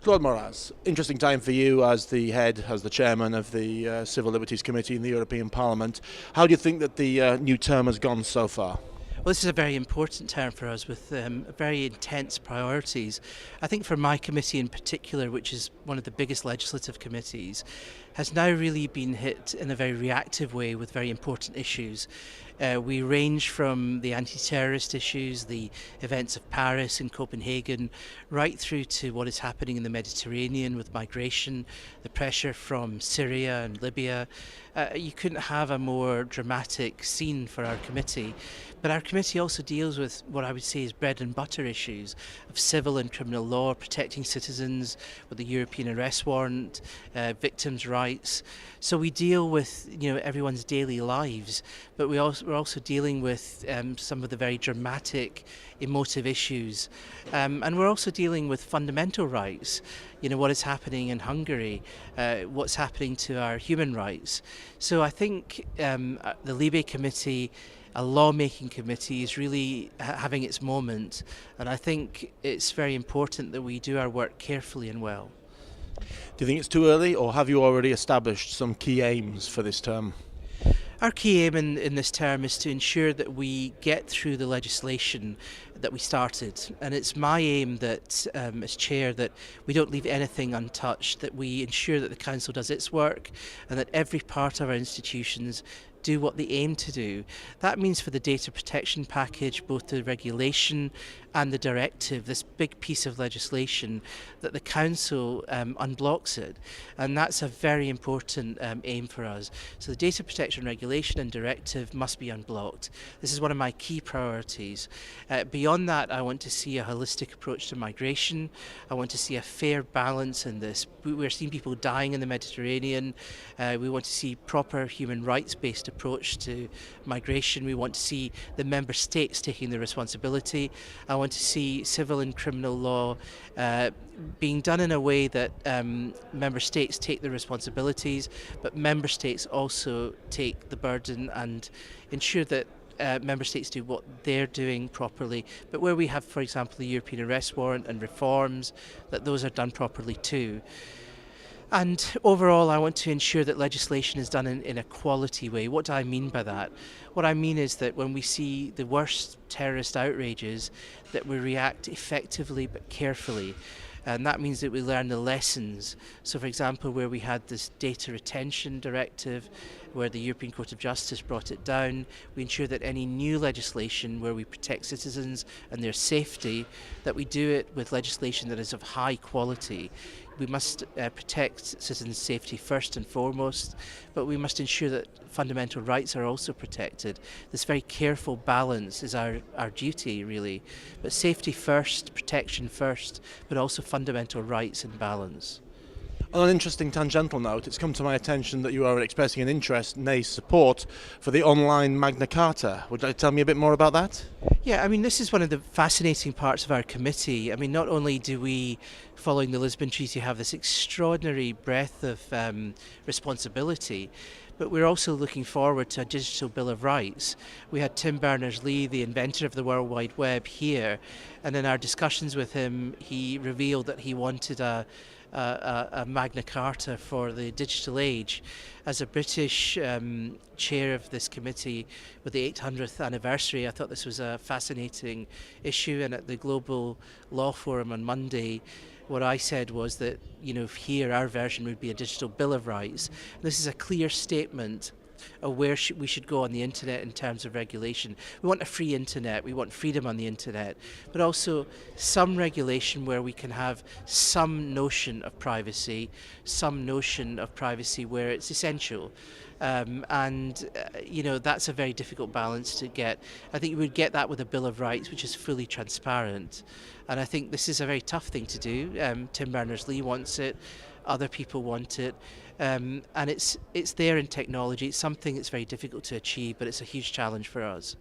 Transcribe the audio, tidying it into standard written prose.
Claude Moraes, interesting time for you as the chairman of the Civil Liberties Committee in the European Parliament. How do you think that the new term has gone so far? Well, this is a very important term for us with very intense priorities. I think for my committee in particular, which is one of the biggest legislative committees, has now really been hit in a very reactive way with very important issues. We range from the anti-terrorist issues, the events of Paris and Copenhagen, right through to what is happening in the Mediterranean with migration, the pressure from Syria and Libya. You couldn't have a more dramatic scene for our committee. But our committee also deals with what I would say is bread and butter issues of civil and criminal law, protecting citizens with the European arrest warrant, victims' rights. So we deal with everyone's daily lives, but we're also dealing with some of the very dramatic, emotive issues, and we're also dealing with fundamental rights. What is happening in Hungary, what's happening to our human rights. So I think the Libe Committee, a lawmaking committee, is really having its moment, and I think it's very important that we do our work carefully and well. Do you think it's too early, or have you already established some key aims for this term? Our key aim in this term is to ensure that we get through the legislation that we started, and it's my aim that as chair that we don't leave anything untouched, that we ensure that the council does its work and that every part of our institutions do what they aim to do. That means for the data protection package, both the regulation and the directive, this big piece of legislation, that the council unblocks it, and that's a very important aim for us. So the data protection regulation and directive must be unblocked. This is one of my key priorities. Beyond that, I want to see a holistic approach to migration. I want to see a fair balance in this. We're seeing people dying in the Mediterranean. We want to see proper human rights-based approach to migration. We want to see the member states taking the responsibility. I want to see civil and criminal law being done in a way that member states take the responsibilities, but member states also take the burden and ensure that member states do what they're doing properly, but where we have, for example, the European arrest warrant and reforms, that those are done properly too. And overall, I want to ensure that legislation is done in a quality way. What do I mean by that? What I mean is that when we see the worst terrorist outrages, that we react effectively but carefully. And that means that we learn the lessons. So, for example, where we had this data retention directive, where the European Court of Justice brought it down, we ensure that any new legislation where we protect citizens and their safety, that we do it with legislation that is of high quality. We must protect citizens' safety first and foremost, but we must ensure that fundamental rights are also protected. This very careful balance is our duty, really. But safety first, protection first, but also fundamental rights in balance. On an interesting tangential note, it's come to my attention that you are expressing an interest, nay support, for the online Magna Carta. Would you like to tell me a bit more about that? Yeah, I mean, this is one of the fascinating parts of our committee. I mean, not only do we, following the Lisbon Treaty, have this extraordinary breadth of responsibility, but we're also looking forward to a digital Bill of Rights. We had Tim Berners-Lee, the inventor of the World Wide Web, here, and in our discussions with him, he revealed that he wanted a Magna Carta for the digital age. As a British chair of this committee with the 800th anniversary, I thought this was a fascinating issue, and at the Global Law Forum on Monday, what I said was that, here our version would be a digital Bill of Rights. This is a clear statement of where we should go on the internet in terms of regulation. We want a free internet, we want freedom on the internet, but also some regulation where we can have some notion of privacy where it's essential. That's a very difficult balance to get. I think we would get that with a Bill of Rights which is fully transparent, and I think this is a very tough thing to do. Tim Berners-Lee wants it, other people want it, and it's there in technology. It's something that's very difficult to achieve, but it's a huge challenge for us.